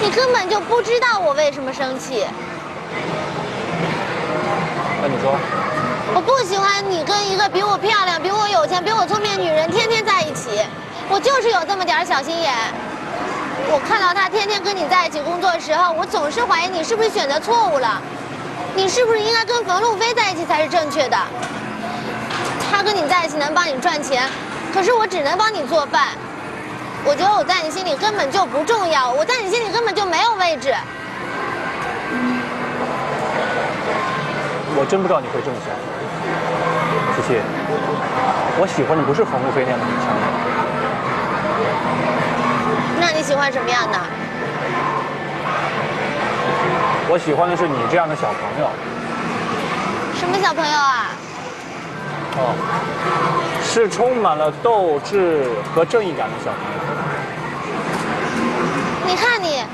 你根本就不知道我为什么生气。那你说？我不喜欢你跟一个比我漂亮、比我有钱、比我聪明的女人天天在一起。我就是有这么点小心眼。我看到她天天跟你在一起工作的时候，我总是怀疑你是不是选择错误了。你是不是应该跟冯路飞在一起才是正确的？他跟你在一起能帮你赚钱，可是我只能帮你做饭。我觉得我在你心里根本就不重要，我在你心里根本就没有位置。我真不知道你会这么想，琪琪。我喜欢的不是冯路飞那样的女强人。那你喜欢什么样的？我喜欢的是你这样的小朋友。什么小朋友啊？哦，是充满了斗志和正义感的小朋友。你看你，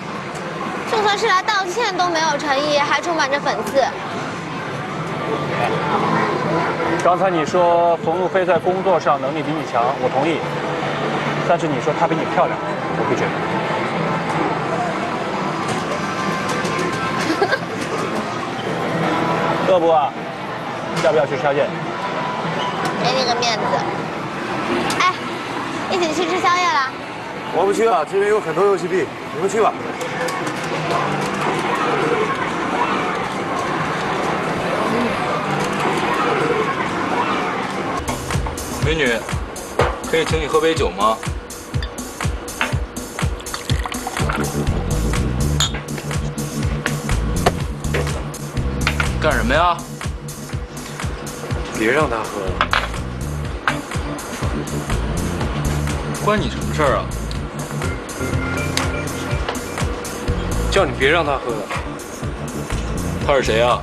就算是来道歉都没有诚意，还充满着讽刺。刚才你说冯路飞在工作上能力比你强，我同意。但是你说她比你漂亮，我不觉得。饿不啊？要不要去吃宵夜？给你个面子。哎，一起去吃宵夜啦？我不去了，这边有很多游戏币，你们去吧。美女，可以请你喝杯酒吗？干什么呀？别让他喝了。关你什么事儿啊？叫你别让他喝了。他是谁啊？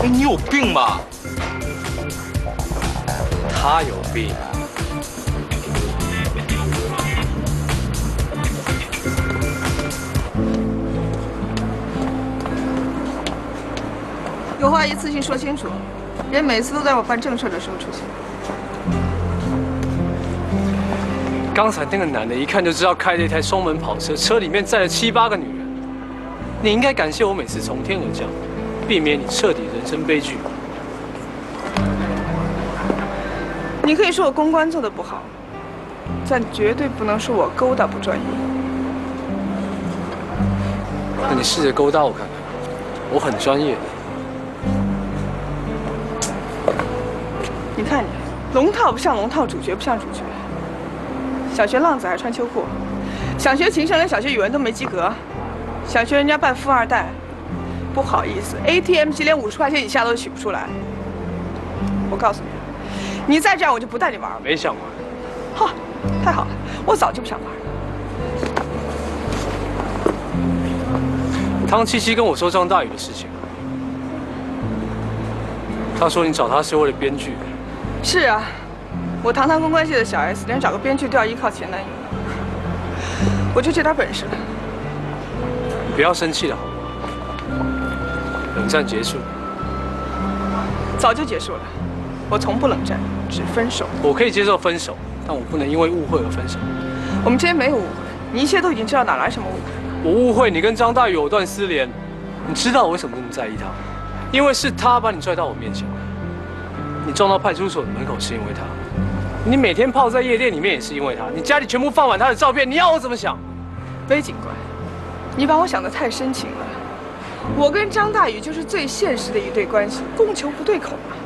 你有病吧？他有病。有话一次性说清楚，别每次都在我办正事的时候出现。刚才那个男的，一看就知道开了一台双门跑车，车里面载了7、8个女人。你应该感谢我每次从天而降，避免你彻底人生悲剧。你可以说我公关做得不好，但绝对不能说我勾搭不专业。那你试着勾搭我看看，我很专业的。你看你，龙套不像龙套，主角不像主角。小学浪子还穿秋裤，想学琴声连小学语文都没及格，想学人家扮富二代，不好意思 ，ATM 机连50块钱以下都取不出来。我告诉你，你再这样我就不带你玩了。没想玩。哈，太好了，我早就不想玩了。汤七七跟我说张大宇的事情，他说你找他是为了编剧。是啊，我堂堂公关系的小 S， 连找个编剧都要依靠前男友，我就这点本事了。你不要生气了好吗？冷战结束，早就结束了。我从不冷战，只分手。我可以接受分手，但我不能因为误会而分手。我们之间没有误会，你一切都已经知道，哪来什么误会？我误会你跟张大宇藕断丝连，你知道我为什么那么在意他？因为是他把你拽到我面前来，你撞到派出所的门口是因为他，你每天泡在夜店里面也是因为他，你家里全部放满他的照片，你要我怎么想？魏警官，你把我想得太深情了。我跟张大宇就是最现实的一对关系，供求不对口嘛。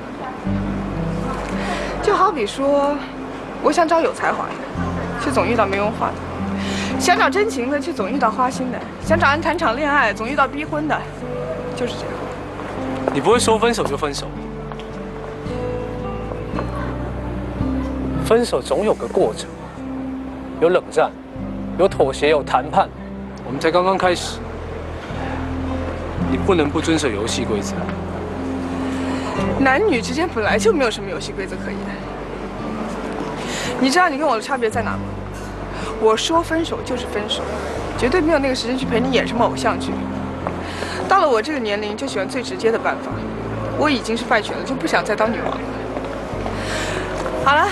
就好比说，我想找有才华的，却总遇到没文化的；想找真情的，却总遇到花心的；想找人谈场恋爱，总遇到逼婚的，就是这样。你不会说分手就分手，分手总有个过程，有冷战，有妥协，有谈判。我们才刚刚开始，你不能不遵守游戏规则。男女之间本来就没有什么游戏规则可言。你知道你跟我的差别在哪吗？我说分手就是分手，绝对没有那个时间去陪你演什么偶像剧。到了我这个年龄，就喜欢最直接的办法。我已经是败犬了，就不想再当女王了。好了，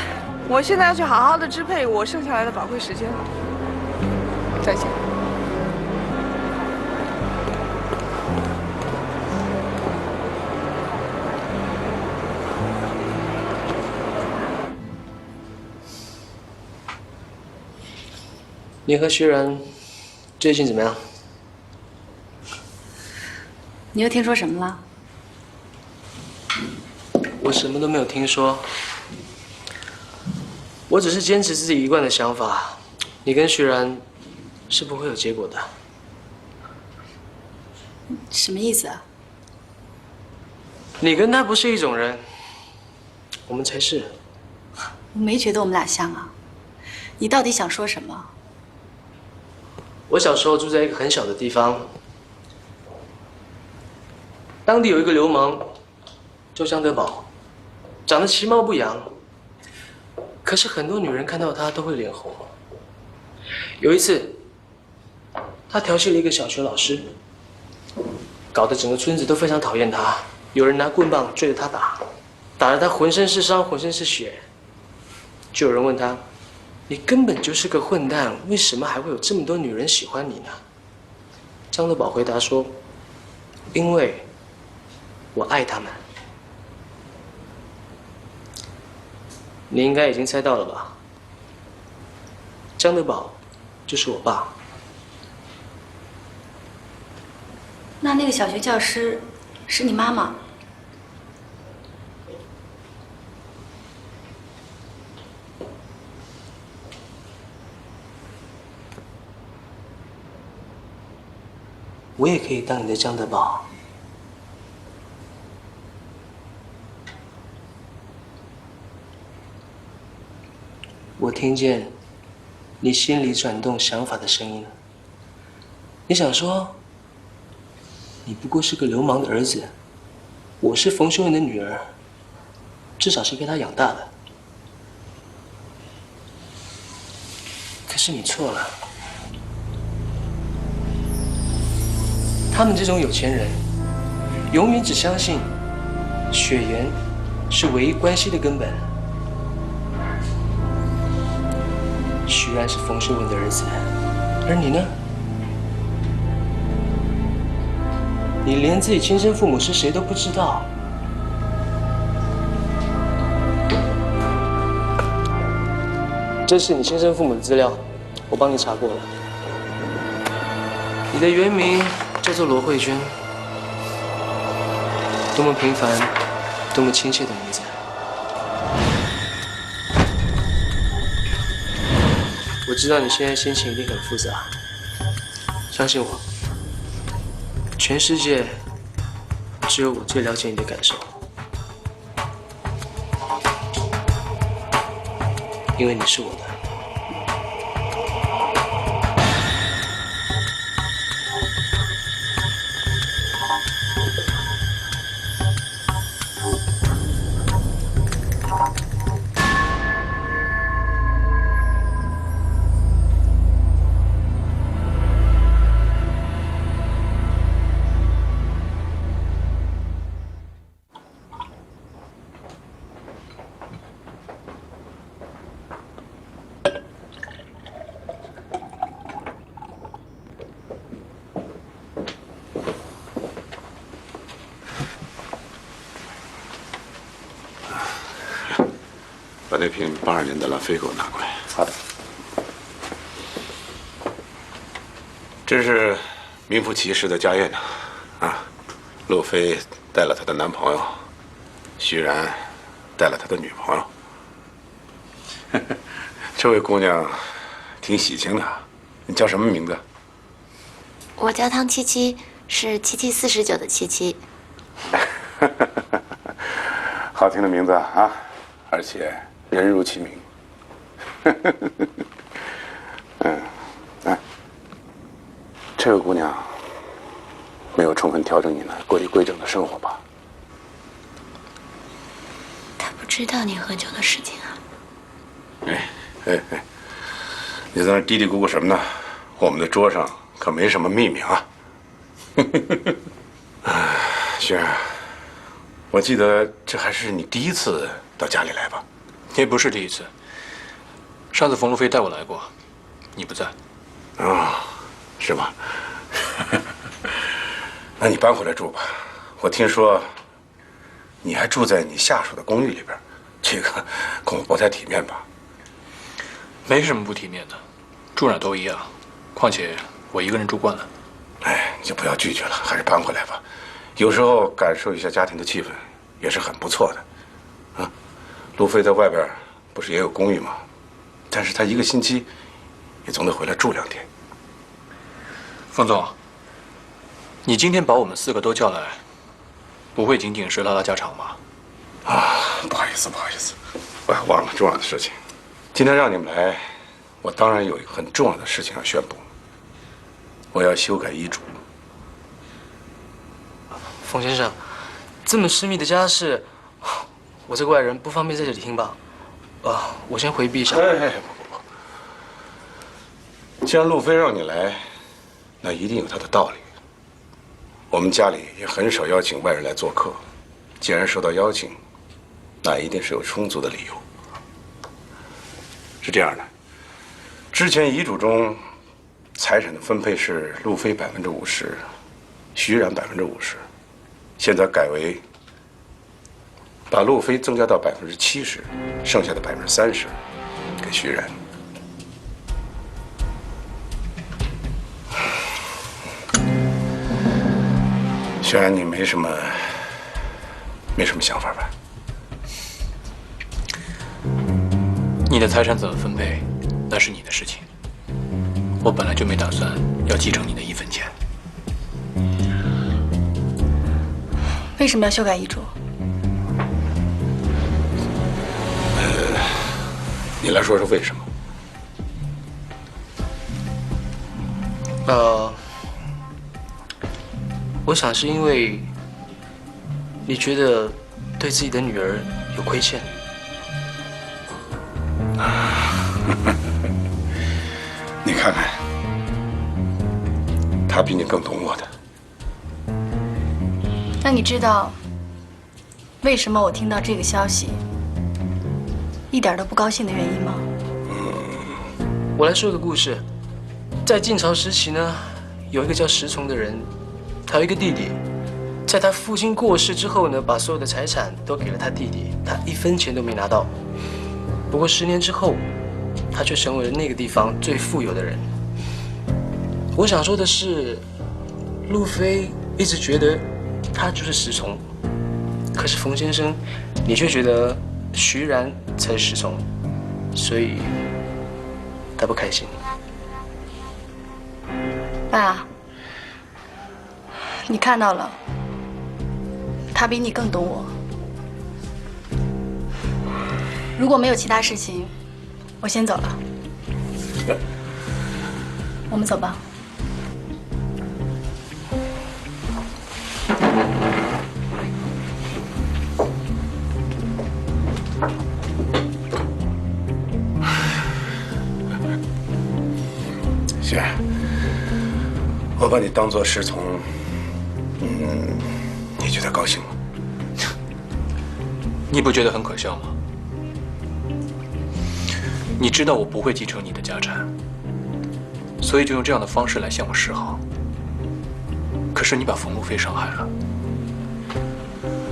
我现在要去好好的支配我剩下来的宝贵时间了。再见。你和徐然最近怎么样？你又听说什么了？我什么都没有听说，我只是坚持自己一贯的想法，你跟徐然是不会有结果的。什么意思啊？你跟他不是一种人，我们才是。我没觉得我们俩像啊。你到底想说什么？我小时候住在一个很小的地方，当地有一个流氓叫张德宝，长得其貌不扬，可是很多女人看到他都会脸红。有一次，他调戏了一个小学老师，搞得整个村子都非常讨厌他，有人拿棍棒追着他打，打得他浑身是伤，浑身是血。就有人问他：“你根本就是个混蛋，为什么还会有这么多女人喜欢你呢？”张德宝回答说：“因为我爱他们。”你应该已经猜到了吧？张德宝就是我爸。那个小学教师是你妈妈？我也可以当你的张德宝。我听见你心里转动想法的声音。你想说，你不过是个流氓的儿子，我是冯修文的女儿，至少是被他养大的。可是你错了。他们这种有钱人，永远只相信血缘是唯一关系的根本。徐然是冯修文的儿子，而你呢？你连自己亲生父母是谁都不知道。这是你亲生父母的资料，我帮你查过了。你的原名叫做罗慧娟，多么平凡，多么亲切的名字。我知道你现在心情一定很复杂，相信我，全世界只有我最了解你的感受，因为你是我的。把那瓶82年的拉菲给我拿过来。好的。真是名副其实的家宴呐！啊，陆飞带了她的男朋友，徐然带了他的女朋友。这位姑娘挺喜庆的，你叫什么名字？我叫汤七七，是7749的77。好听的名字啊，而且人如其名。哎，这个姑娘没有充分调整你们过一规整的生活吧？她不知道你喝酒的事情啊。哎，你在那嘀嘀咕咕什么呢？我们的桌上可没什么秘密啊。轩儿，我记得这还是你第一次到家里来吧？也不是第一次，上次冯路飞带我来过，你不在。啊，是吗？那你搬回来住吧。我听说你还住在你下属的公寓里边，这个恐怕不太体面吧？没什么不体面的，住哪都一样。况且我一个人住惯了。哎，你就不要拒绝了，还是搬回来吧。有时候感受一下家庭的气氛也是很不错的。啊，路飞在外边不是也有公寓吗？但是他一个星期也总得回来住2天。冯总，你今天把我们4个都叫来，不会仅仅是拉拉家常吧？啊，不好意思，不好意思，我还忘了重要的事情。今天让你们来，我当然有一个很重要的事情要宣布。我要修改遗嘱。冯先生，这么私密的家事，我这个外人不方便在这里听吧？我先回避一下。哎，不，既然路飞让你来，那一定有他的道理。我们家里也很少邀请外人来做客，既然受到邀请，那一定是有充足的理由。是这样的，之前遗嘱中财产的分配是路飞50%，徐冉50%，现在改为把路飞增加到70%，剩下的30%给徐冉。徐冉，你没什么想法吧？你的财产怎么分配，那是你的事情。我本来就没打算要继承你的1分钱。为什么要修改遗嘱？你来说说为什么？我想是因为你觉得对自己的女儿有亏欠。你看看，他比你更懂我的。那你知道为什么我听到这个消息一点都不高兴的原因吗？我来说个故事，在晋朝时期呢，有一个叫石崇的人，他有一个弟弟，在他父亲过世之后呢，把所有的财产都给了他弟弟，他1分钱都没拿到。不过10年之后，他却成为了那个地方最富有的人。我想说的是，路飞一直觉得他就是石崇，可是冯先生，你却觉得徐冉才是石崇，所以他不开心。爸，你看到了，他比你更懂我。如果没有其他事情，我先走了。我们走吧。行，我把你当作石崇，你觉得高兴吗？你不觉得很可笑吗？你知道我不会继承你的家产，所以就用这样的方式来向我示好。可是你把冯路飞伤害了，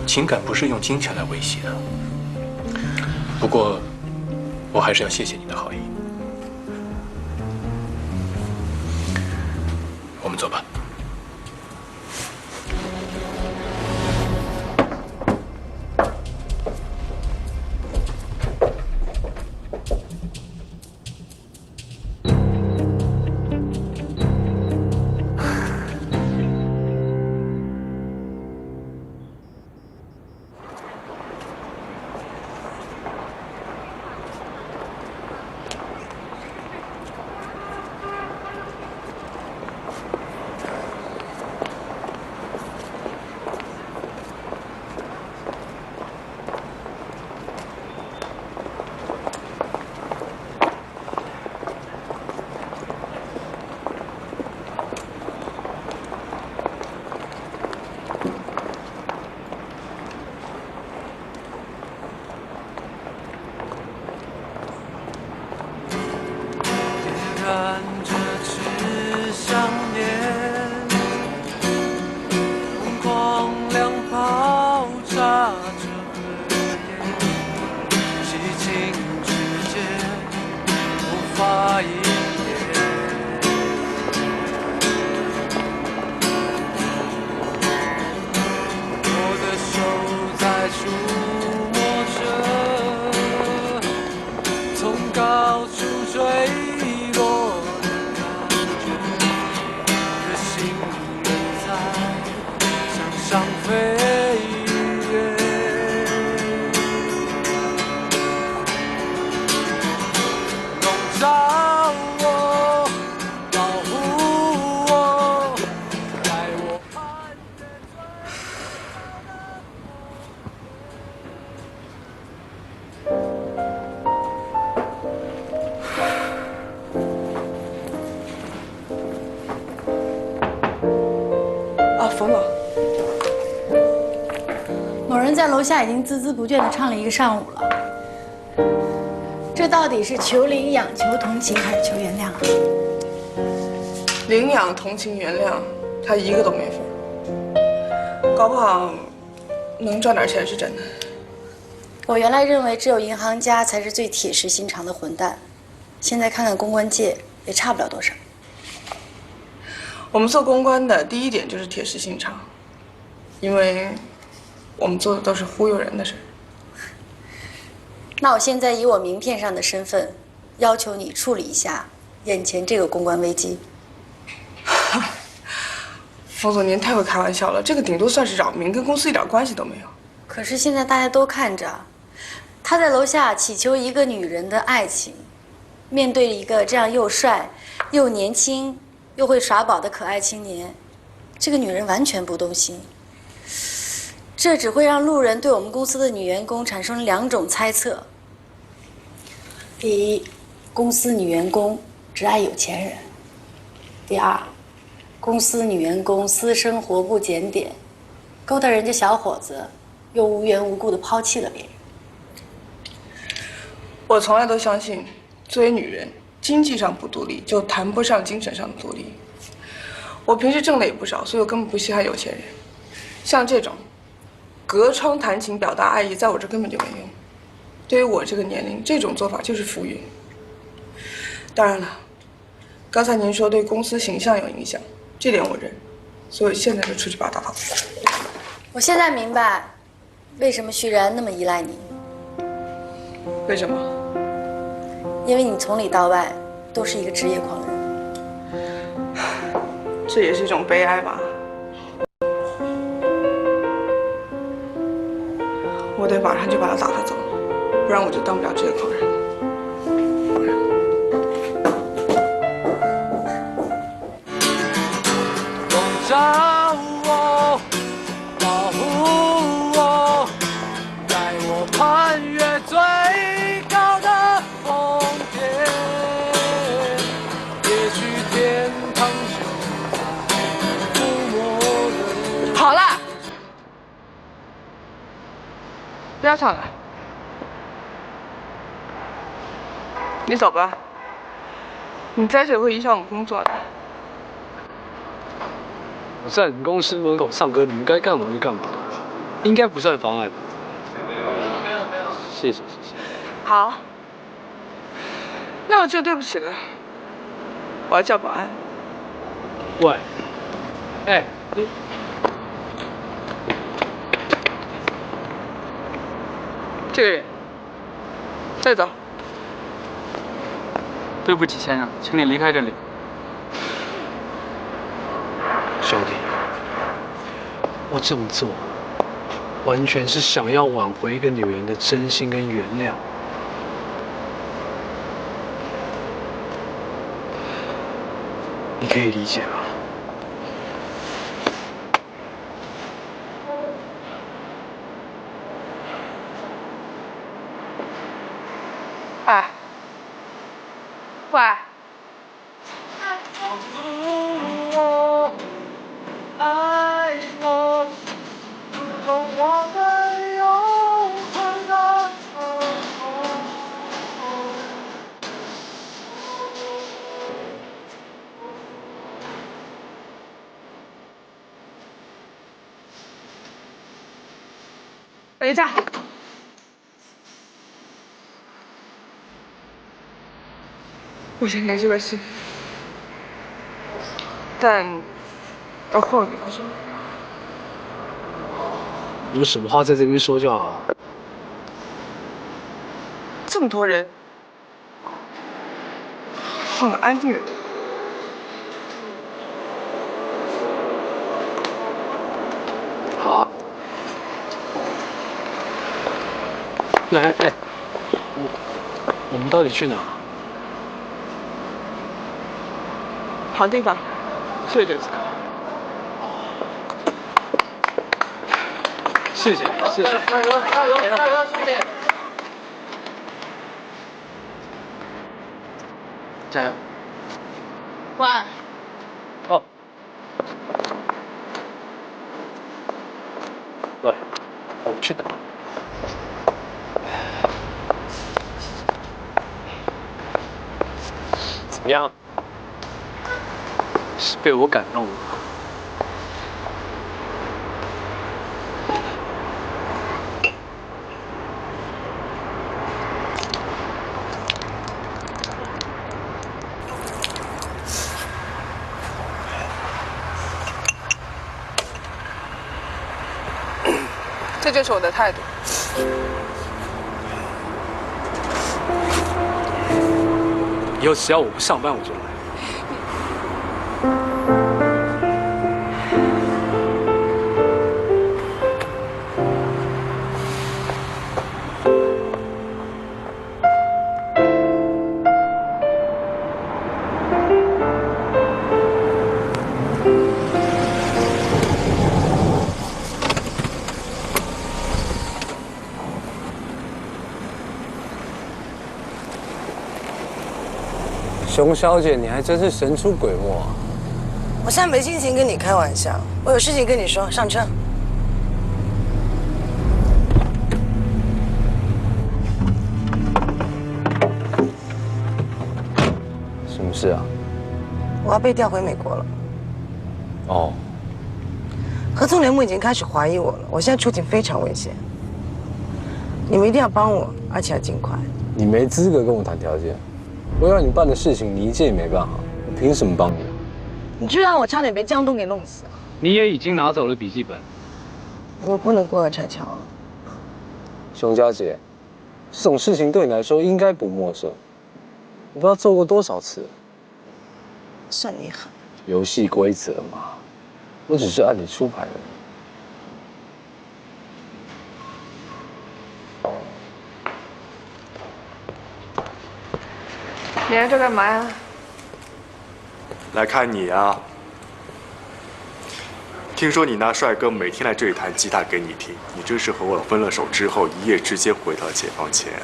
情感不是用金钱来维系的。不过，我还是要谢谢你的好意。我们走吧。冯总。某人在楼下已经孜孜不倦地唱了1个上午了。这到底是求领养、求同情还是求原谅啊？领养、同情、原谅，他一个都没份。搞不好能赚点钱是真的。我原来认为只有银行家才是最铁石心肠的混蛋，现在看看公关界也差不了多少。我们做公关的第一点就是铁石心肠，因为我们做的都是忽悠人的事。那我现在以我名片上的身份，要求你处理一下眼前这个公关危机。冯总，您太会开玩笑了，这个顶多算是扰民，跟公司一点关系都没有。可是现在大家都看着，他在楼下祈求一个女人的爱情，面对一个这样又帅、又年轻、又会耍宝的可爱青年，这个女人完全不动心。这只会让路人对我们公司的女员工产生2种猜测：第一，公司女员工只爱有钱人；第二，公司女员工私生活不检点，勾搭人家小伙子，又无缘无故的抛弃了别人。我从来都相信，作为女人，经济上不独立，就谈不上精神上的独立。我平时挣的也不少，所以我根本不稀罕有钱人。像这种隔窗谈情表达爱意，在我这根本就没用。对于我这个年龄，这种做法就是浮云。当然了，刚才您说对公司形象有影响，这点我认，所以现在就出去把他打发走。我现在明白，为什么徐然那么依赖你。为什么？因为你从里到外都是一个职业狂人。这也是一种悲哀吧。我得马上就把他打发走，不然我就当不了职业狂人。照我，保护我，带我攀越最高的峰巅。也许天堂就在触摸的。好了，不要吵了，你走吧。你在这会影响我工作的。我在你们公司门口唱歌，你们该干嘛就干嘛，应该不算妨碍吧？谢谢谢谢。好，那我就对不起了，我要叫保安。喂，哎，你这个人，带走。对不起，先生，请你离开这里。兄弟，我这么做，完全是想要挽回一个女人的真心跟原谅。你可以理解吗？哎，喂。等一下，我先联系微信，但要后面说。有什么话在这边说就好。这么多人，换个安静的地方。好啊。来，哎，我们到底去哪？好地方，谢谢。谢谢，谢谢。加油，加油，加油，兄弟！加油。喂。哦。对，我们去等。怎么样？是被我感动了。这就是我的态度。以后只要我不上班，我就来。熊小姐，你还真是神出鬼没啊！我现在没心情跟你开玩笑，我有事情跟你说，上车。什么事啊？我要被调回美国了。哦。合纵联盟已经开始怀疑我了，我现在处境非常危险。你们一定要帮我，而且要尽快。你没资格跟我谈条件。我要你办的事情，你一件也没办好，我凭什么帮你？你知道我差点被江东给弄死。你也已经拿走了笔记本，我不能过河拆桥了。熊家姐，这种事情对你来说应该不陌生，你不知道做过多少次。算你狠。游戏规则嘛，我只是按你出牌而已。你来这干嘛呀？来看你啊！听说你那帅哥每天来这里弹吉他给你听，你这是和我分了手之后一夜之间回到了解放前啊！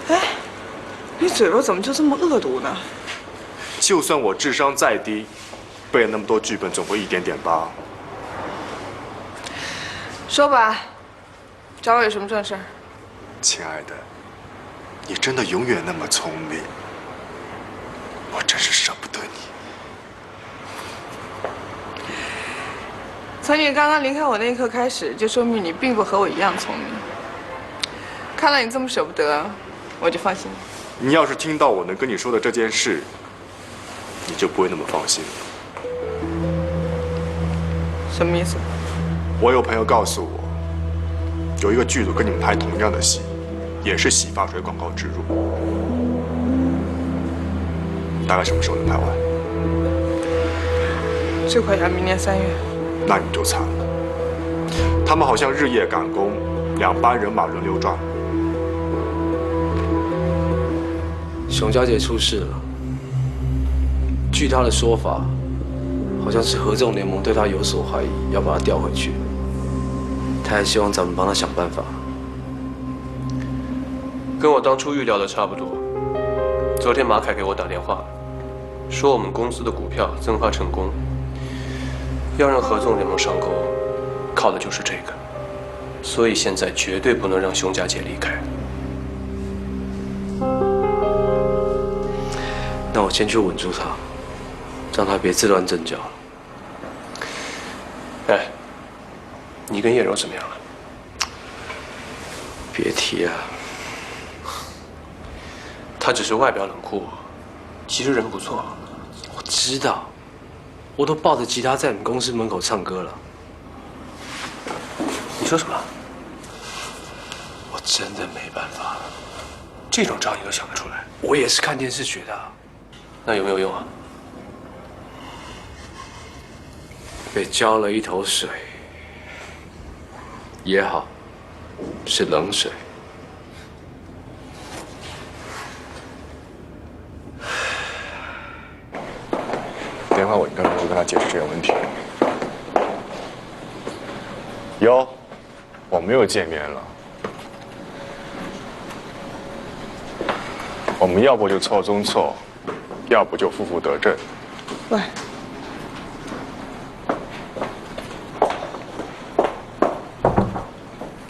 哎，你嘴巴怎么就这么恶毒呢？就算我智商再低，背了那么多剧本，总会一点点吧。说吧，找我有什么正事？亲爱的，你真的永远那么聪明，我真是舍不得你。从你刚刚离开我那一刻开始，就说明你并不和我一样聪明。看了你这么舍不得，我就放心了。你要是听到我能跟你说的这件事，你就不会那么放心。什么意思？我有朋友告诉我，有一个剧组跟你们拍同样的戏，也是洗发水广告植入，大概什么时候能拍完？最快要明年3月。那你就惨了。他们好像日夜赶工，2班人马轮流转。熊家姐出事了，据她的说法，好像是合纵联盟对她有所怀疑，要把她调回去。她还希望咱们帮她想办法。跟我当初预料的差不多。昨天马凯给我打电话，说我们公司的股票增发成功，要让合纵联盟上钩，靠的就是这个。所以现在绝对不能让熊家姐离开。那我先去稳住她，让她别自乱阵脚。哎，你跟叶柔怎么样了？别提啊。他只是外表冷酷，其实人不错。我知道，我都抱着吉他在你们公司门口唱歌了。你说什么？我真的没办法。这种招你都想得出来？我也是看电视学的。那有没有用啊？被浇了一头水，也好，是冷水。电话我应该能够跟他解释这个问题。有，我们又见面了。我们要不就错中错，要不就负负得正。喂，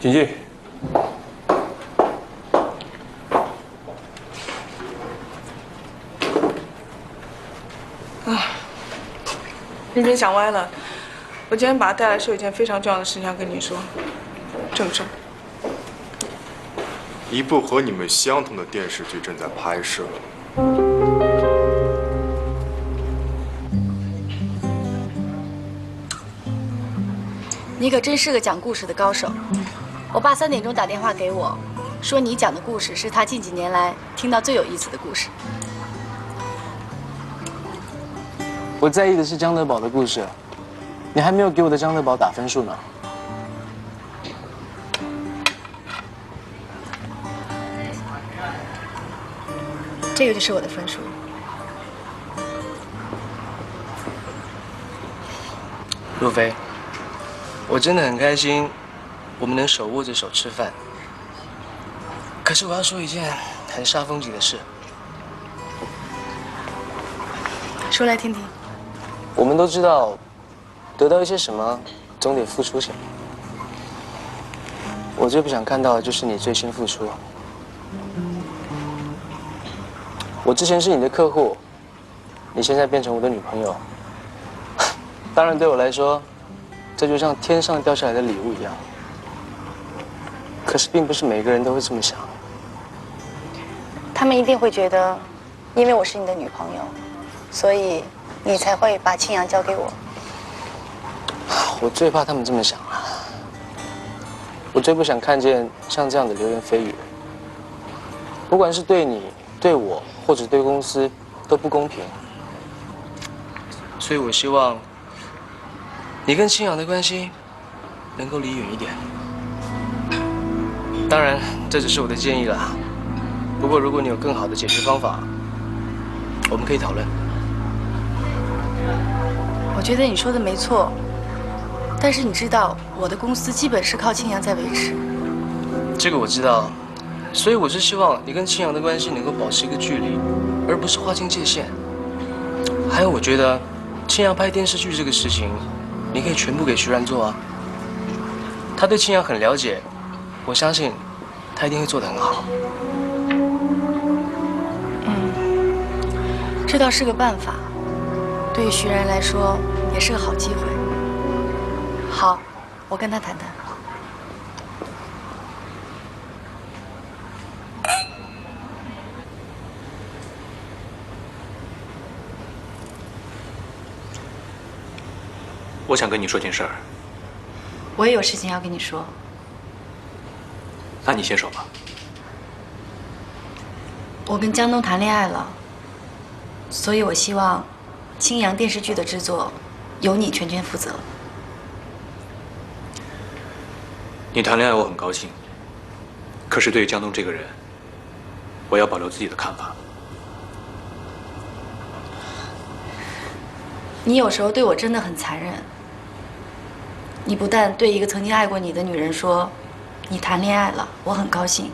请进。你别想歪了，我今天把他带来是有一件非常重要的事情要跟你说，正事。一部和你们相同的电视剧正在拍摄。你可真是个讲故事的高手。我爸3点钟打电话给我，说你讲的故事是他近几年来听到最有意思的故事。我在意的是江德宝的故事，你还没有给我的江德宝打分数呢。这个就是我的分数。路飞，我真的很开心，我们能手握着手吃饭。可是我要说一件很煞风景的事。说来听听。我们都知道，得到一些什么，总得付出些。我最不想看到的就是你最先付出。我之前是你的客户，你现在变成我的女朋友。当然，对我来说，这就像天上掉下来的礼物一样。可是，并不是每个人都会这么想。他们一定会觉得，因为我是你的女朋友，所以你才会把青阳交给我。我最怕他们这么想了。我最不想看见像这样的流言蜚语。不管是对你、对我，或者对公司，都不公平。所以我希望你跟青阳的关系能够离远一点。当然，这只是我的建议啦。不过，如果你有更好的解决方法，我们可以讨论。我觉得你说的没错，但是你知道，我的公司基本是靠青阳在维持。这个我知道，所以我是希望你跟青阳的关系能够保持一个距离，而不是划清界限。还有，我觉得青阳拍电视剧这个事情，你可以全部给徐然做啊。他对青阳很了解，我相信他一定会做得很好。这倒是个办法，对于徐然来说也是个好机会。好，我跟他谈谈。我想跟你说件事儿。我也有事情要跟你说。那你先说吧。我跟江东谈恋爱了，所以我希望青阳电视剧的制作由你全权负责。你谈恋爱我很高兴，可是对于江东这个人，我要保留自己的看法。你有时候对我真的很残忍。你不但对一个曾经爱过你的女人说你谈恋爱了，我很高兴，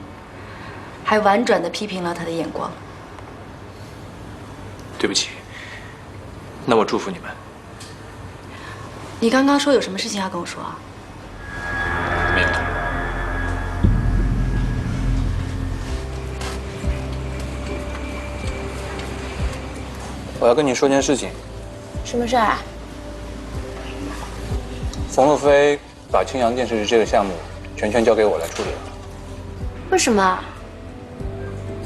还婉转地批评了她的眼光。对不起，那我祝福你们。你刚刚说有什么事情要跟我说啊？没有。我要跟你说件事情。什么事儿啊？冯路飞把青阳电视剧这个项目全权交给我来处理了。为什么？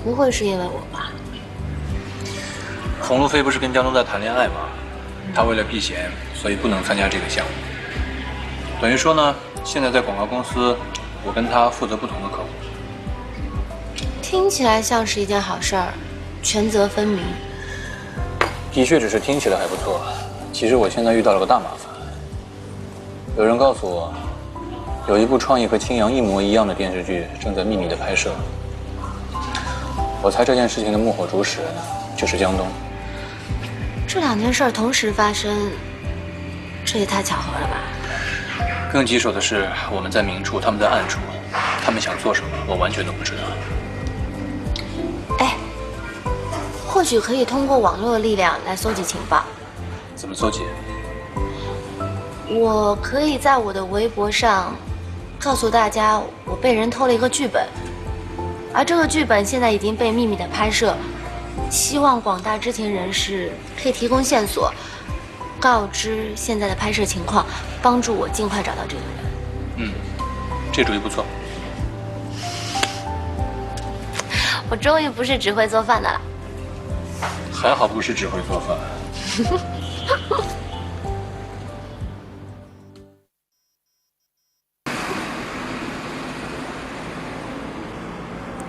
不会是因为我吧？冯路飞不是跟江东在谈恋爱吗？他为了避嫌，所以不能参加这个项目。等于说呢，现在在广告公司，我跟他负责不同的客户。听起来像是一件好事儿，权责分明。的确只是听起来还不错，其实我现在遇到了个大麻烦。有人告诉我，有一部创意和青阳一模一样的电视剧正在秘密的拍摄。我猜这件事情的幕后主使人就是江东。这2件事同时发生，这也太巧合了吧？更棘手的是，我们在明处，他们在暗处，他们想做什么，我完全都不知道。哎，或许可以通过网络的力量来搜集情报。怎么搜集？我可以在我的微博上告诉大家我被人偷了一个剧本，而这个剧本现在已经被秘密的拍摄，希望广大知情人士可以提供线索，告知现在的拍摄情况，帮助我尽快找到这个人。这主意不错。我终于不是只会做饭的了。还好不是只会做饭。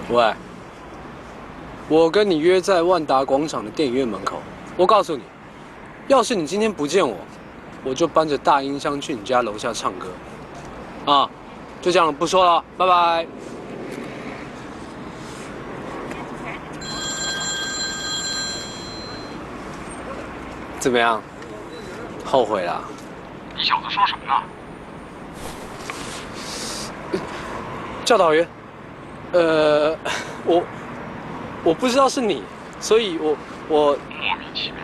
喂，我跟你约在万达广场的电影院门口。我告诉你，要是你今天不见我，我就搬着大音箱去你家楼下唱歌。啊，就这样了，不说了，拜拜。怎么样？后悔啦？你小子说什么呢？教导员，我不知道是你，所以我莫名其妙。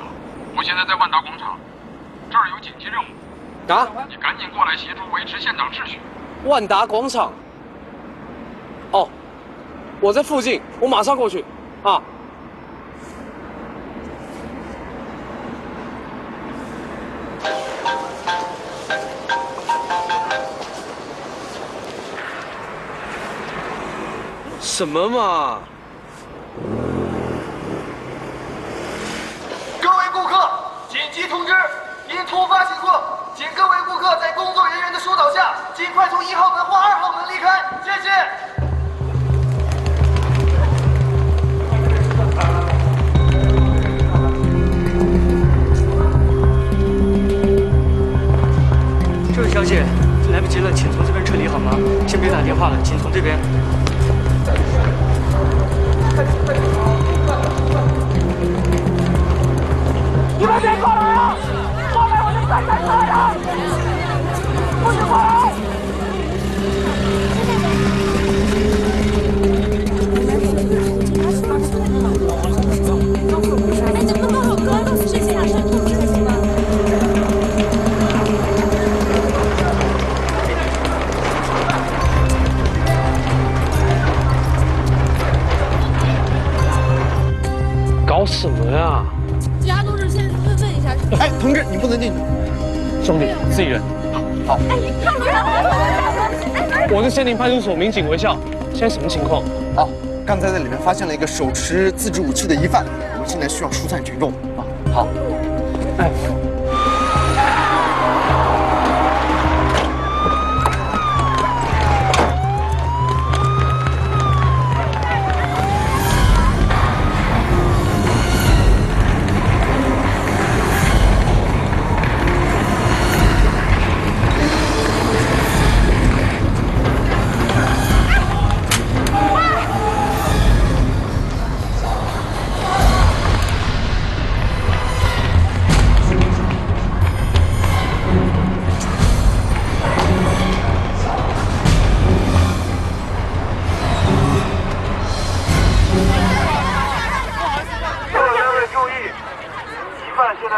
我现在在万达广场，这儿有紧急任务。啊！你赶紧过来协助维持现场秩序。万达广场。哦，我在附近，我马上过去。啊。什么嘛！各位顾客，紧急通知！因突发情况，请各位顾客在工作人员的疏导下，尽快从1号门或2号门离开。谢谢。这位小姐，来不及了，请从这边撤离好吗？先别打电话了，请从这边。你们别过来啊！过来我就站在这呀！不许过来！哎，你们帮我哥弄死这些人，是不是行吗？搞什么呀？家都是先问一下。哎，同志，你不能进去。兄弟，自己人。好。哎，看路上，我是仙林派出所民警韦笑，现在什么情况？好，刚才在里面发现了一个手持自制武器的疑犯，我们现在需要疏散群众。啊，好。哎。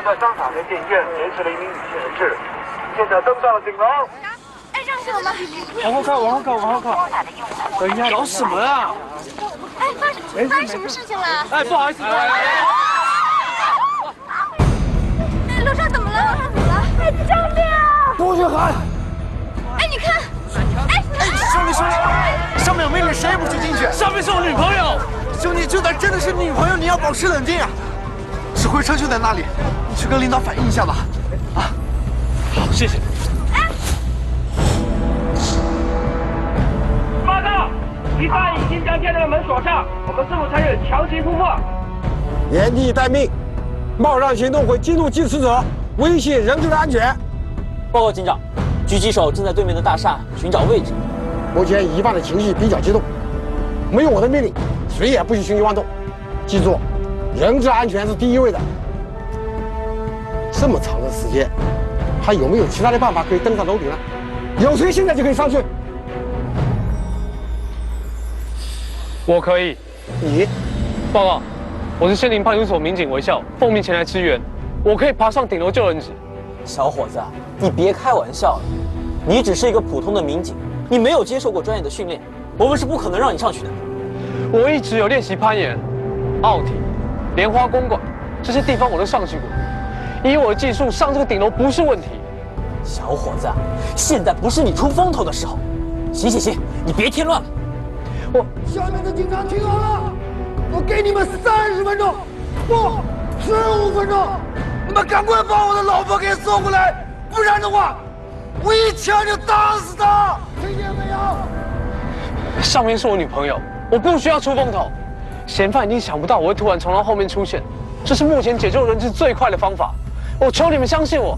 在商场内电影院劫持了一名女性人质，现在登上了顶楼。哎，让下我们。往后看，往后看，往后看。等一下，搞什么啊？哎，发生什么事情了？哎，不好意思。哎，楼上怎么了？哎，救命啊！不许喊！哎，你看，哎，兄弟，上面有命令，谁也不许进去。上面是我女朋友。兄弟，就算真的是女朋友，你要保持冷静啊！指挥车就在那里，你去跟领导反映一下吧。啊，好，谢谢。报告，疑犯已经将店内的门锁上，我们是否参与强行突破？原地待命，冒让行动会激怒缉持者，威胁人质的安全。报告警长，狙击手正在对面的大厦寻找位置。目前疑犯的情绪比较激动，没有我的命令，谁也不许轻举妄动。记住，人质安全是第一位的。这么长的时间，还有没有其他的办法可以登上楼顶呢？有谁现在就可以上去？我可以。你？报告，我是仙林派出所民警韦笑，奉命前来支援。我可以爬上顶楼救人质。小伙子，你别开玩笑了，你只是一个普通的民警，你没有接受过专业的训练，我们是不可能让你上去的。我一直有练习攀岩、奥体、莲花公馆这些地方，我都上去过。以我的技术，上这个顶楼不是问题。小伙子，现在不是你出风头的时候。行，你别添乱了。下面的警察听好了，我给你们30分钟，不，15分钟，你们赶快把我的老婆给送回来，不然的话，我一枪就打死她，听见没有？上面是我女朋友，我不需要出风头。嫌犯一定想不到我会突然从他后面出现，这是目前解救人质最快的方法。我求你们相信我，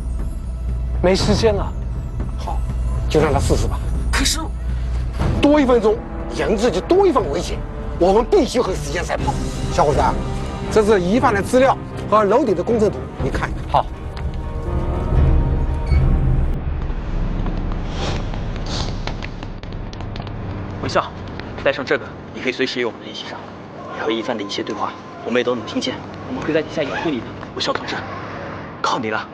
没时间了。好，就让他试试吧。可是，多1分钟，人质就多1份危险。我们必须和时间赛跑。小伙子，这是疑犯的资料和楼顶的工程图，你看一看。好。微笑，带上这个，你可以随时与我们联系上。你和疑犯的一切对话，我们也都能听见。我们会在底下掩护你的，微笑同志，靠你了。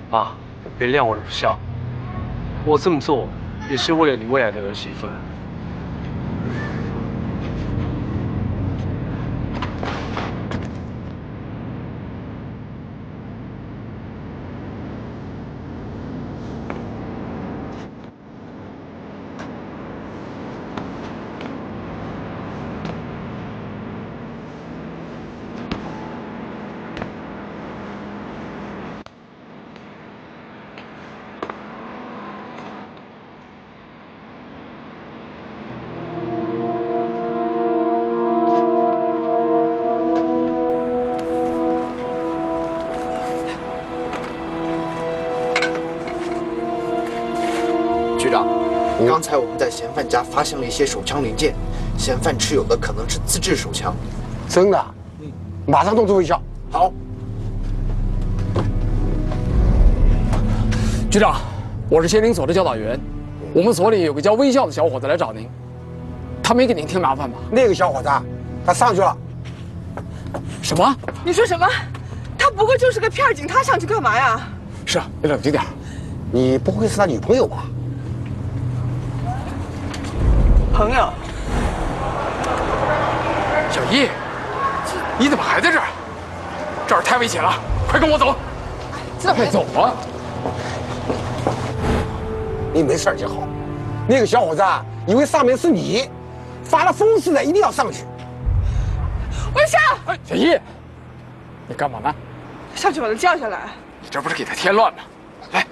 爸，原谅我的不孝，我这么做也是为了你未来的儿媳妇。局长，刚才我们在嫌犯家发现了一些手枪零件，嫌犯持有的可能是自制手枪。真的？马上通知微笑。好。局长，我是协林所的教导员，我们所里有个叫微笑的小伙子来找您，他没给您添麻烦吧？那个小伙子，他上去了。什么？你说什么？他不过就是个片警，他上去干嘛呀？是啊，你冷静点。你不会是他女朋友吧？朋友。小易，你怎么还在这儿？这儿太危险了，快跟我走！快走啊！你没事就好。那个小伙子以为上面是你，发了疯似的，一定要上去。微笑，哎，小易，你干嘛呢？上去把他叫下来。你这不是给他添乱吗？来。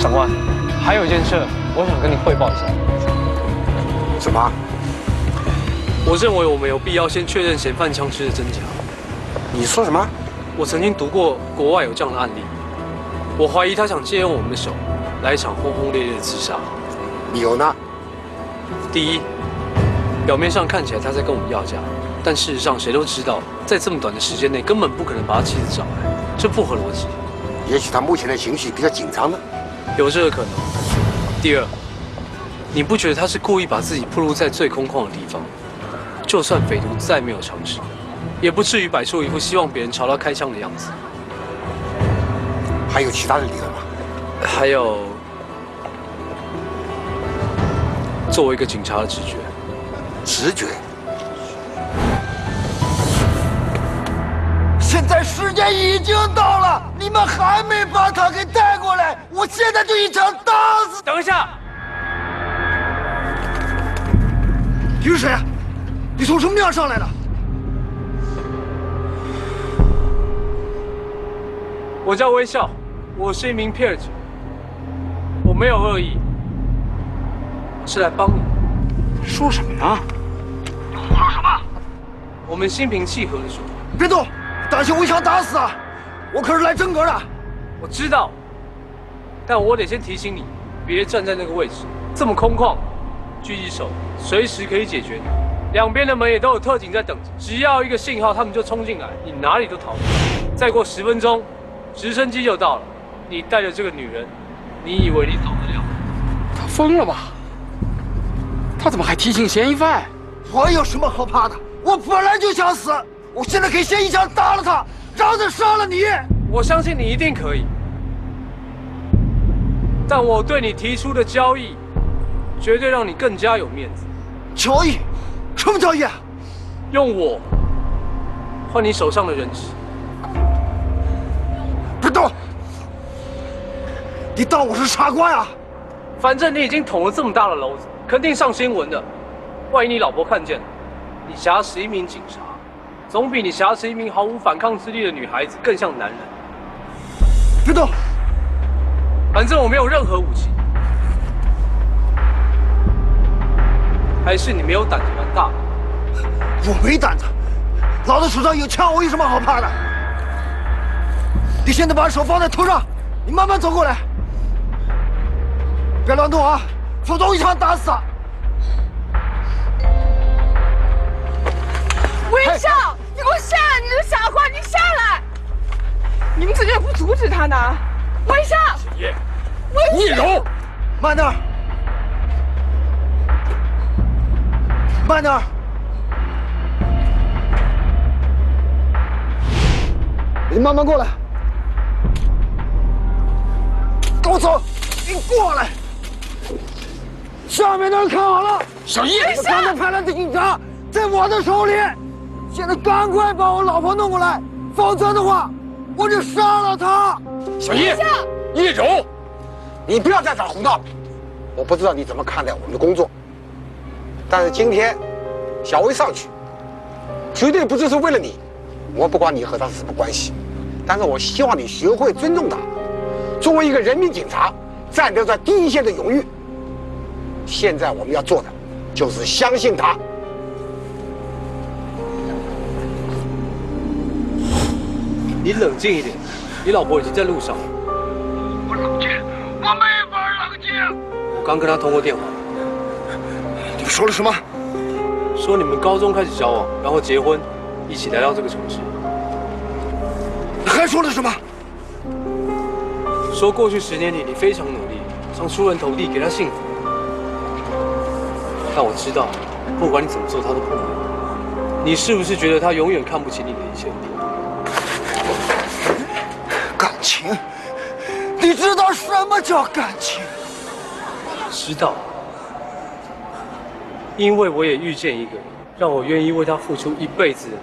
长官，还有一件事，我想跟你汇报一下。什么？我认为我们有必要先确认嫌犯枪支的真假。你说什么？我曾经读过国外有这样的案例，我怀疑他想借用我们的手来一场轰轰烈烈的自杀。理由呢？第一，表面上看起来他在跟我们要价，但事实上谁都知道，在这么短的时间内根本不可能把他妻子找来，这不合逻辑。也许他目前的情绪比较紧张呢。有这个可能。第二，你不觉得他是故意把自己暴露在最空旷的地方？就算匪徒再没有常识，也不至于摆出一副希望别人朝他开枪的样子。还有其他的理由吗？还有，作为一个警察的直觉。直觉？现在时间已经到了，你们还没把他给带过来，我现在就一枪打死。等一下，你是谁？你从什么地方上来的？我叫微笑，我是一名片警，我没有恶意，是来帮你。说什么呢？胡说什么？我们心平气和的说。别动！担心我一枪打死啊！我可是来真格的。我知道，但我得先提醒你，别站在那个位置，这么空旷，狙击手随时可以解决你。两边的门也都有特警在等着，只要一个信号，他们就冲进来，你哪里都逃不了。再过10分钟，直升机就到了。你带着这个女人，你以为你走得了？他疯了吧？他怎么还提醒嫌疑犯？我有什么好怕的？我本来就想死，我现在可以先一枪打了他，然后再杀了你。我相信你一定可以，但我对你提出的交易，绝对让你更加有面子。交易？什么交易啊？用我换你手上的人质。别动！你当我是傻瓜呀？反正你已经捅了这么大的篓子，肯定上新闻的。万一你老婆看见了，你挟持一名警察，总比你挟持一名毫无反抗之力的女孩子更像男人。别动！反正我没有任何武器。还是你没有胆子蛮大的？我没胆子，老子手上有枪，我有什么好怕的？你现在把手放在头上，你慢慢走过来，别乱动啊，否则我一枪打死他。微笑，你给我下来！你这个傻瓜，你下来！你们怎么也不阻止他呢？微笑，爷，易容，慢点儿，慢点儿。你慢慢过来，跟我走，你过来。下面的人看好了，小叶，你们刚才派来的警察在我的手里，现在赶快把我老婆弄过来，否则的话，我就杀了她。小叶，易容，你不要在这儿胡闹。我不知道你怎么看待我们的工作，但是今天小薇上去，绝对不就是为了你。我不管你和他是什么关系，但是我希望你学会尊重他。作为一个人民警察，站在第一线的荣誉。现在我们要做的就是相信他。你冷静一点，你老婆已经在路上了。我冷静，我没法冷静。我刚跟她通过电话。你说了什么？说你们高中开始交往，然后结婚，一起来到这个城市。你还说了什么？说过去10年里你非常努力，想出人头地，给她幸福。但我知道，不管你怎么做，她都不会。你是不是觉得她永远看不起你的一切？感情？你知道什么叫感情？知道。因为我也遇见一个让我愿意为他付出一辈子的人。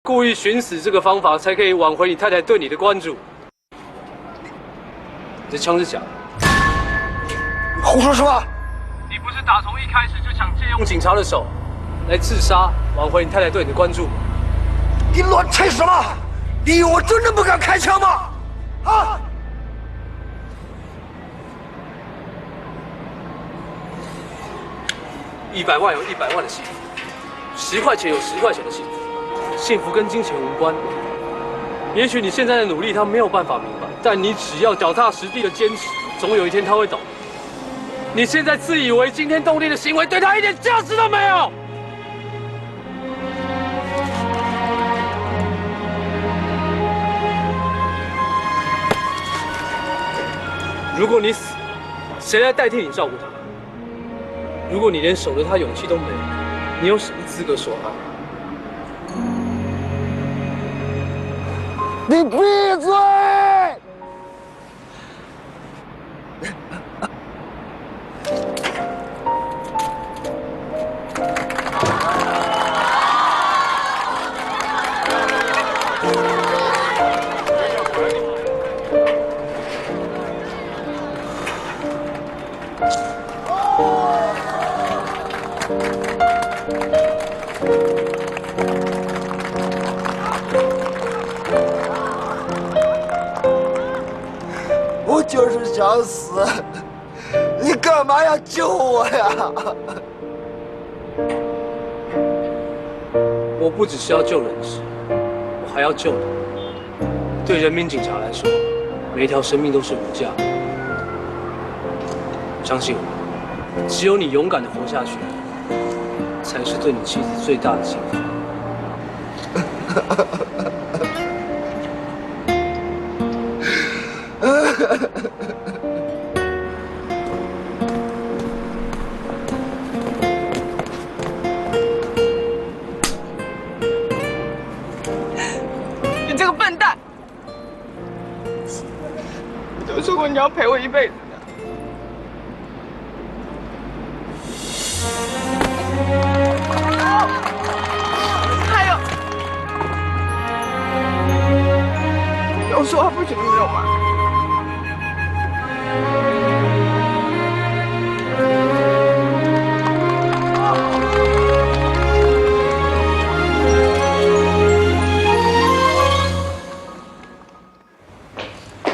故意寻死这个方法，才可以挽回你太太对你的关注。你这枪是假的。胡说什么？你不是打从一开始就想借用用警察的手来自杀，挽回你太太对你的关注。你乱吹什么？你以为我真的不敢开枪吗？啊！ 100万有100万的幸福，10块钱有10块钱的幸福，幸福跟金钱无关。也许你现在的努力他没有办法明白，但你只要脚踏实地的坚持，总有一天他会懂。你现在自以为惊天动地的行为对他一点价值都没有。如果你死，谁来代替你照顾他？ 如果你连守着他勇气都没有，你有什么资格说爱？你闭嘴！我就是想死，你干嘛要救我呀？我不只是要救人质，我还要救你。对人民警察来说，每一条生命都是无价的。相信我，只有你勇敢的活下去，才是对你妻子最大的幸福。你这个笨蛋！我就说过你要陪我一辈子的。还有，有说话不许那么肉麻。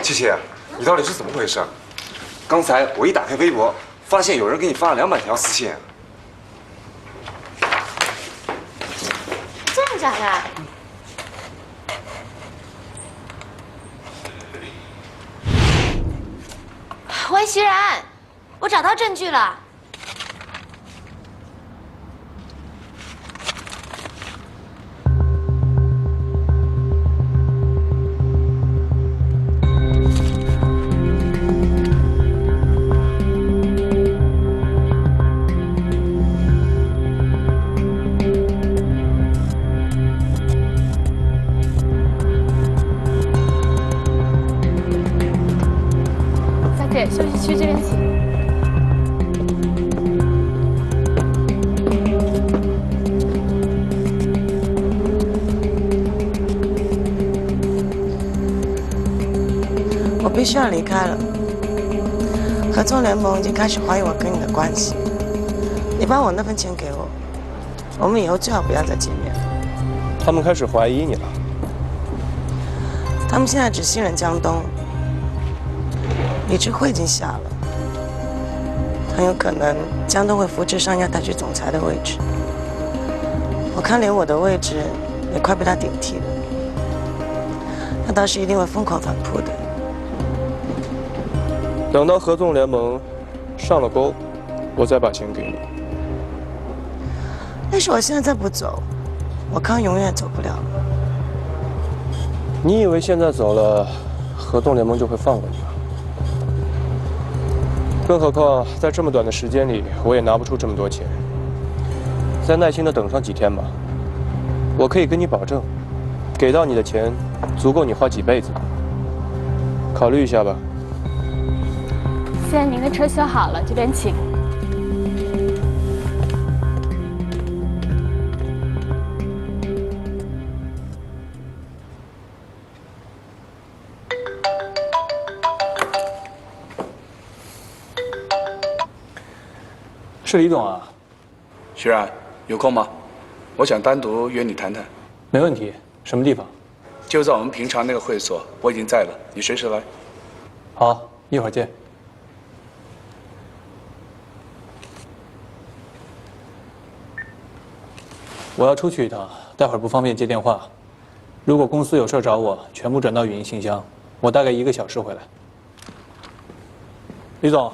七七，你到底是怎么回事？刚才我一打开微博，发现有人给你发了200条私信。真的假的？喂，徐然，我找到证据了。 休息区这边请。我必须要离开了。合作联盟已经开始怀疑我跟你的关系。你把我那份钱给我，我们以后最好不要再见面了。他们开始怀疑你了。他们现在只信任江东。 李智慧已经下了，很有可能江东会扶持上要他去总裁的位置。我看连我的位置也快被他顶替了，他到时一定会疯狂反扑的。等到合纵联盟上了钩，我再把钱给你。但是我现在再不走，我康永远走不了了。你以为现在走了，合纵联盟就会放过你吗？ 更何况，在这么短的时间里，我也拿不出这么多钱。再耐心的等上几天吧。我可以跟你保证，给到你的钱，足够你花几辈子。考虑一下吧。现在您的车修好了，这边请。是李总啊。徐然，有空吗？我想单独约你谈谈。没问题，什么地方？就在我们平常那个会所，我已经在了，你随时来。好，一会儿见。我要出去一趟，待会儿不方便接电话。如果公司有事找我，全部转到语音信箱。我大概1个小时回来。李总，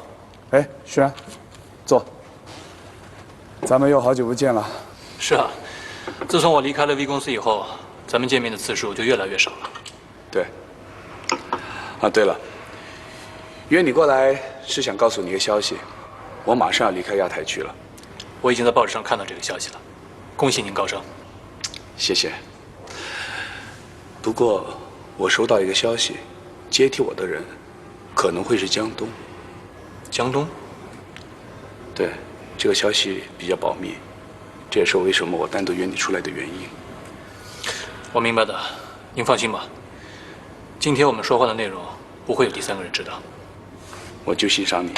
哎，徐然，坐。咱们又好久不见了。是啊，自从我离开了 V 公司以后，咱们见面的次数就越来越少了。对。啊，对了，约你过来是想告诉你一个消息，我马上要离开亚太区了。我已经在报纸上看到这个消息了，恭喜您高升。谢谢。不过，我收到一个消息，接替我的人可能会是江东。江东？对，这个消息比较保密，这也是为什么我单独约你出来的原因。我明白的，您放心吧。今天我们说话的内容不会有第3个人知道。我就欣赏你，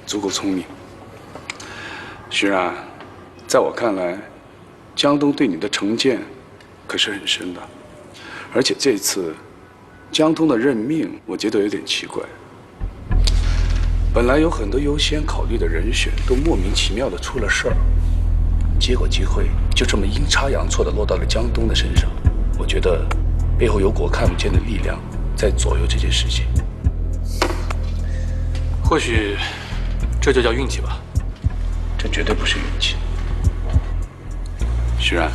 足够聪明。徐然，在我看来，江东对你的成见可是很深的，而且这次江东的任命，我觉得有点奇怪。本来有很多优先考虑的人选，都莫名其妙的出了事儿，结果机会就这么阴差阳错的落到了江东的身上。我觉得背后有股看不见的力量在左右这件事情。或许这就叫运气吧。这绝对不是运气。徐然，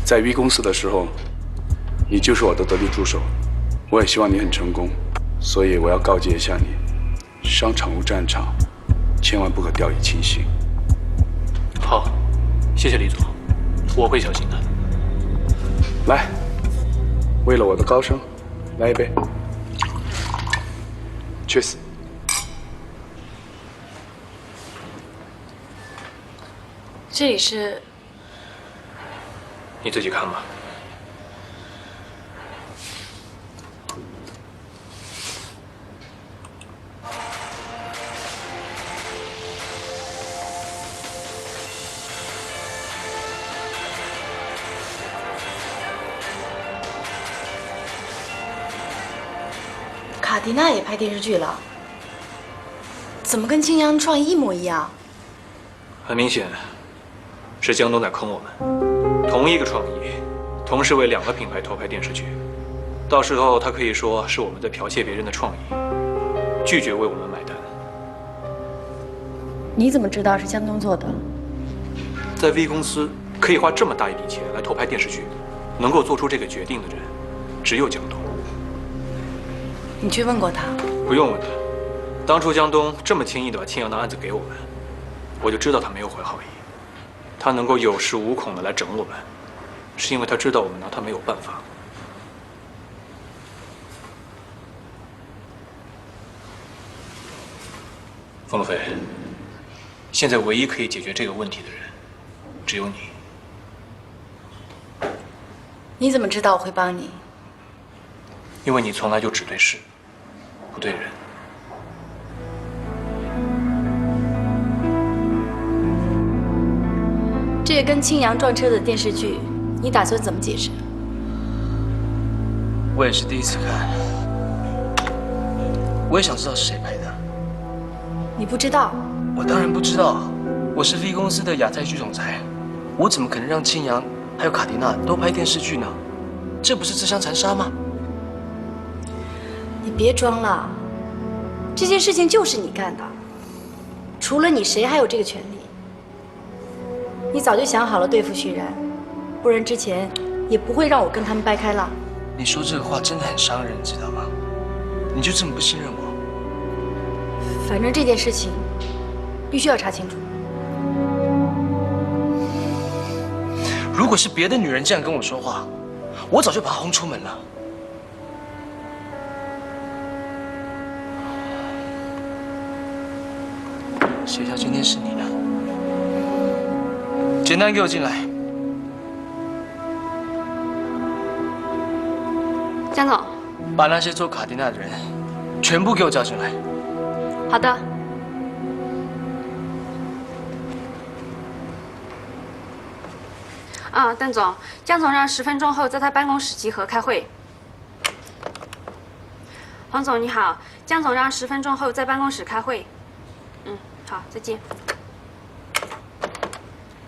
在 V 公司的时候，你就是我的得力助手，我也希望你很成功，所以我要告诫一下你，商场如战场，千万不可掉以轻心。好，谢谢李总，我会小心的。来，为了我的高升，来一杯。Cheers。这里是，你自己看吧。卡迪娜也拍电视剧了，怎么跟青阳创意一模一样？很明显，是江东在坑我们。同一个创意，同时为2个品牌投拍电视剧，到时候他可以说是我们在剽窃别人的创意，拒绝为我们买单。你怎么知道是江东做的？在 V 公司可以花这么大一笔钱来投拍电视剧，能够做出这个决定的人，只有江东。你去问过他？不用问他。当初江东这么轻易地把青阳的案子给我们，我就知道他没有怀好意。他能够有恃无恐地来整我们，是因为他知道我们拿他没有办法。冯路飞，现在唯一可以解决这个问题的人，只有你。你怎么知道我会帮你？因为你从来就只对事，不对人。这个跟青阳撞车的电视剧，你打算怎么解释？我也是第一次看，我也想知道是谁拍的。你不知道？我当然不知道，我是 V 公司的亚太区总裁，我怎么可能让青阳还有卡迪娜都拍电视剧呢？这不是自相残杀吗？你别装了，这件事情就是你干的，除了你，谁还有这个权利？你早就想好了对付徐然，不然之前也不会让我跟他们掰开了。你说这个话真的很伤人，知道吗？你就这么不信任我？反正这件事情必须要查清楚。如果是别的女人这样跟我说话，我早就把她轰出门了。协调今天是你的，简单给我进来。江总，把那些做卡迪娜的人全部给我叫进来。好的。啊，邓总，江总让10分钟后在他办公室集合开会。黄总你好，江总让10分钟后在办公室开会。嗯，好，再见。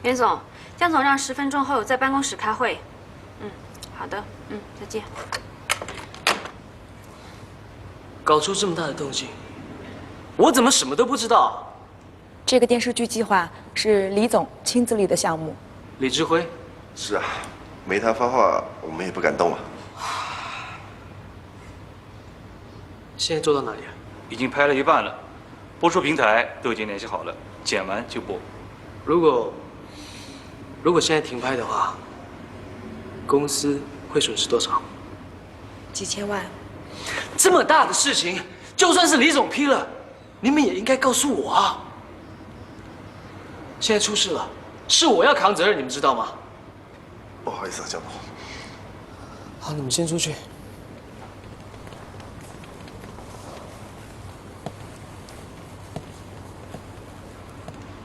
袁总，江总让10分钟后在办公室开会。嗯，好的，嗯，再见。搞出这么大的动静，我怎么什么都不知道？这个电视剧计划是李总亲自立的项目。李志辉。是啊，没他发话，我们也不敢动啊。现在做到哪里啊？已经拍了一半了，播出平台都已经联系好了，剪完就播。如果现在停拍的话，公司会损失多少？几千万。这么大的事情，就算是李总批了，你们也应该告诉我啊。现在出事了，是我要扛责任，你们知道吗？不好意思啊，江总。好，你们先出去。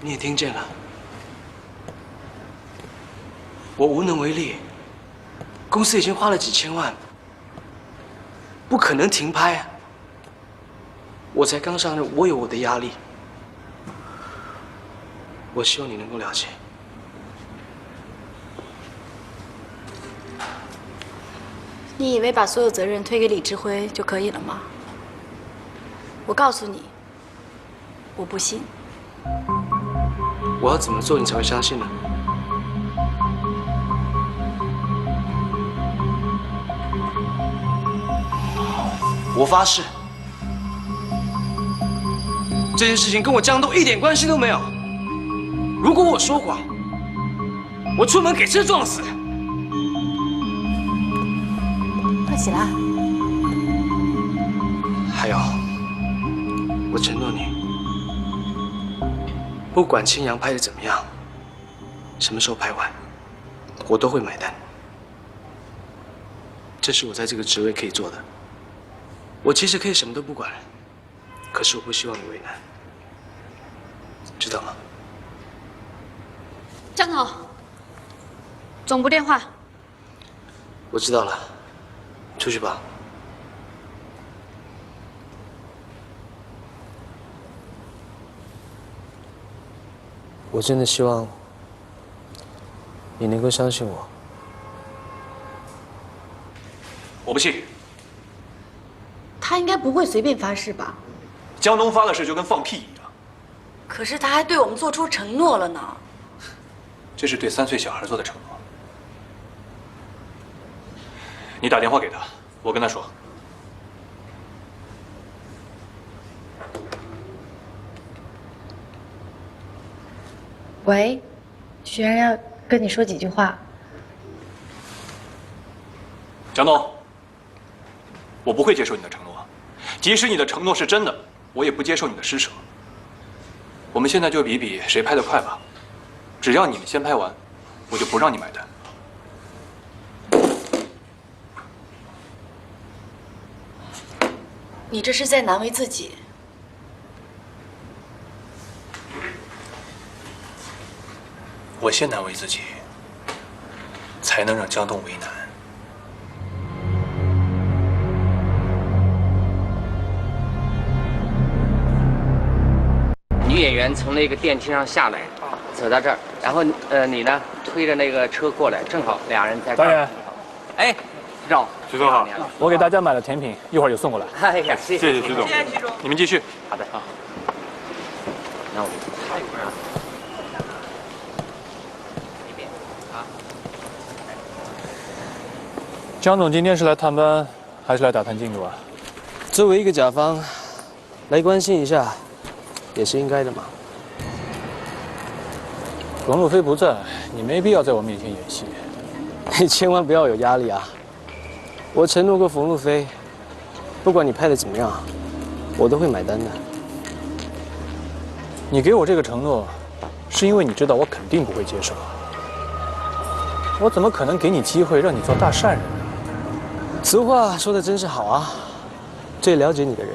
你也听见了，我无能为力。公司已经花了几千万，不可能停拍啊！我才刚上任，我有我的压力。我希望你能够了解。你以为把所有责任推给李志辉就可以了吗？我告诉你，我不信。我要怎么做你才会相信呢？我发誓，这件事情跟我江东一点关系都没有。如果我说谎，我出门给车撞死。快起来！还有，我承诺你，不管青阳拍的怎么样，什么时候拍完，我都会买单。这是我在这个职位可以做的。我其实可以什么都不管，可是我不希望你为难，知道吗？江总，总部电话。我知道了，出去吧。我真的希望你能够相信我。我不信。他应该不会随便发誓吧？江东发的誓就跟放屁一样。可是他还对我们做出承诺了呢。这是对3岁小孩做的承诺。你打电话给他，我跟他说。喂，学员要跟你说几句话。江东，我不会接受你的承诺，即使你的承诺是真的，我也不接受你的施舍。我们现在就比比谁拍得快吧，只要你们先拍完，我就不让你买单。你这是在难为自己。我先难为自己，才能让江东为难。女演员从那个电梯上下来，走到这儿，然后你呢推着那个车过来，正好俩人在这儿。导演，哎，徐总，徐总好，我给大家买了甜品，一会儿就送过来。哎呀，谢谢徐总，你们继续。好的，好。那我们看一会儿啊。江总今天是来探班，还是来打探进度啊？作为一个甲方，来关心一下，也是应该的嘛。冯路飞不在，你没必要在我面前演戏。你千万不要有压力啊！我承诺过冯路飞，不管你拍的怎么样，我都会买单的。你给我这个承诺，是因为你知道我肯定不会接受。我怎么可能给你机会让你做大善人呢？俗话说的真是好啊，最了解你的人，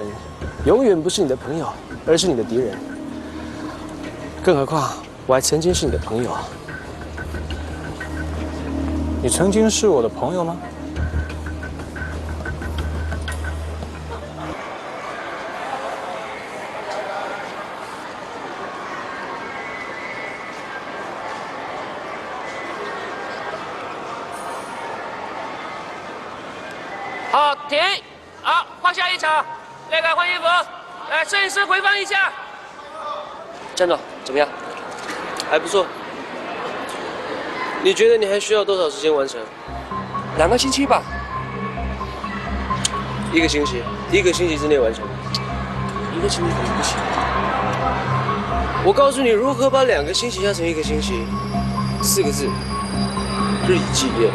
永远不是你的朋友，而是你的敌人。更何况，我还曾经是你的朋友。你曾经是我的朋友吗？好，停！好，换下一场，来改换衣服，来，摄影师回放一下。江总，怎么样？还不错。你觉得你还需要多少时间完成？2个星期吧。1个星期，1个星期之内完成。1个星期可能不行。我告诉你如何把2个星期加成1个星期，4个字：日以继夜。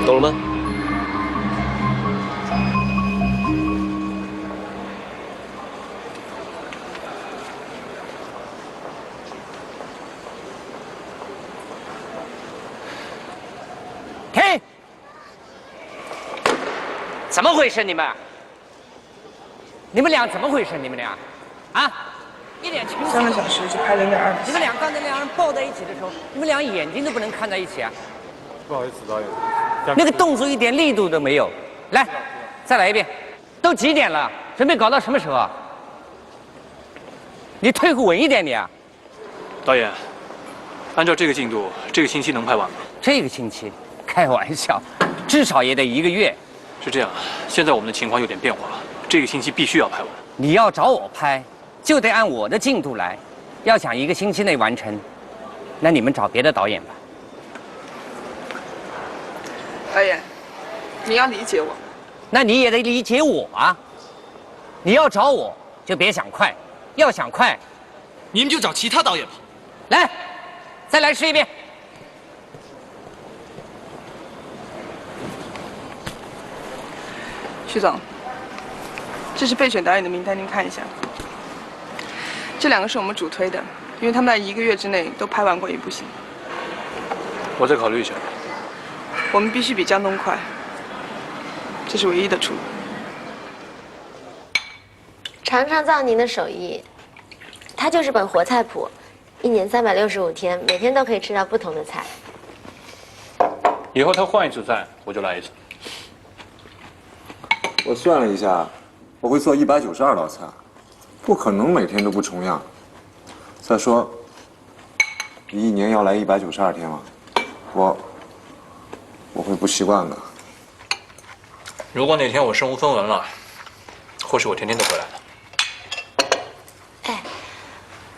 懂了吗？停！怎么回事？你们俩怎么回事？你们俩，啊？一点情绪。3个小时就拍了1.2个。你们俩刚才2人抱在一起的时候，你们俩眼睛都不能看在一起啊！不好意思，导演。那个动作一点力度都没有。来，再来一遍。都几点了？准备搞到什么时候啊？你退后稳一点，你啊！导演，按照这个进度，这个星期能拍完吗？这个星期？开玩笑，至少也得1个月。是这样，现在我们的情况有点变化，这个星期必须要拍完。你要找我拍，就得按我的进度来。要想1个星期内完成，那你们找别的导演吧。导演，你要理解我。那你也得理解我啊！你要找我，就别想快；要想快，你们就找其他导演吧。来，再来试一遍。徐总，这是备选导演的名单，您看一下。这2个是我们主推的，因为他们在1个月之内都拍完过1部戏。我再考虑一下。我们必须比江东快，这是唯一的出路。尝尝藏宁的手艺，它就是本活菜谱，1年365天，每天都可以吃到不同的菜。以后他换一次菜，我就来一次。我算了一下，我会做192道菜，不可能每天都不重样。再说，你1年要来192天吗？我会不习惯的。如果哪天我身无分文了，或许我天天都回来了。哎，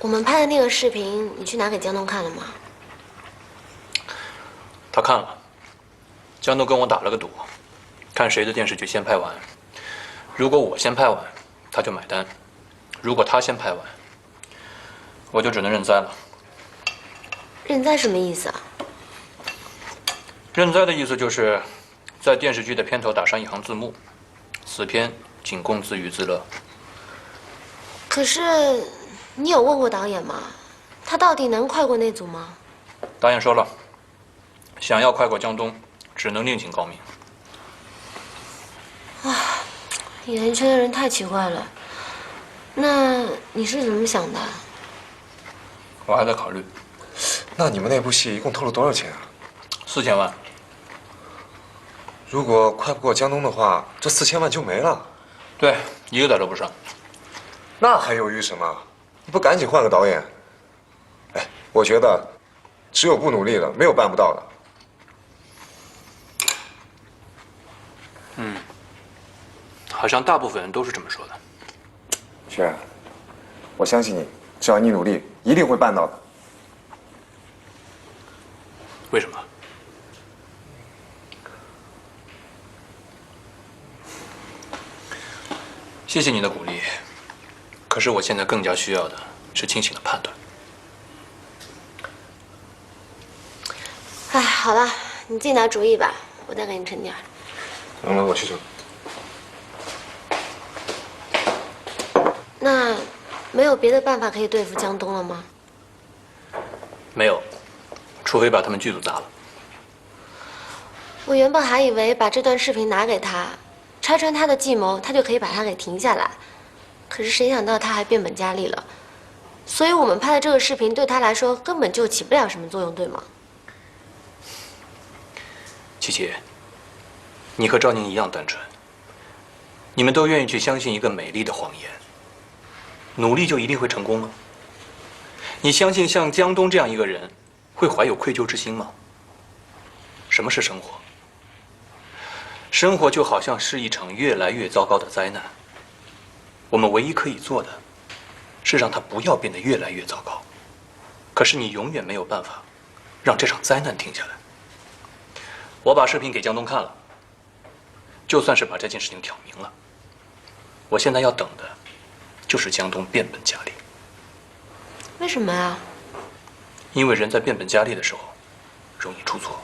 我们拍的那个视频，你去拿给江东看了吗？他看了，江东跟我打了个赌，看谁的电视剧先拍完。如果我先拍完，他就买单；如果他先拍完，我就只能认栽了。认栽什么意思啊？认栽的意思就是，在电视剧的片头打上一行字幕：此片仅供自娱自乐。可是，你有问过导演吗？他到底能快过那组吗？导演说了，想要快过江东，只能另请高明。啊，演艺圈的人太奇怪了。那你是怎么想的？我还在考虑。那你们那部戏一共投了多少钱啊？4000万。如果快不过江东的话，这4000万就没了。对，一个点都不剩。那还犹豫什么？你不赶紧换个导演？哎，我觉得只有不努力了，没有办不到的。嗯，好像大部分人都是这么说的。雪然，我相信你，只要你努力，一定会办到的。为什么？谢谢你的鼓励，可是我现在更加需要的是清醒的判断。哎，好了，你自己拿主意吧，我再给你盛点。我去盛。那没有别的办法可以对付江东了吗？没有，除非把他们剧组砸了。我原本还以为把这段视频拿给他，拆穿他的计谋，他就可以把他给停下来。可是谁想到他还变本加厉了，所以我们拍的这个视频对他来说根本就起不了什么作用，对吗？琪琪，你和赵宁一样单纯，你们都愿意去相信一个美丽的谎言。努力就一定会成功吗？你相信像江东这样一个人会怀有愧疚之心吗？什么是生活？生活就好像是一场越来越糟糕的灾难。我们唯一可以做的，是让它不要变得越来越糟糕。可是你永远没有办法让这场灾难停下来。我把视频给江东看了，就算是把这件事情挑明了，我现在要等的，就是江东变本加厉。为什么呀？因为人在变本加厉的时候，容易出错。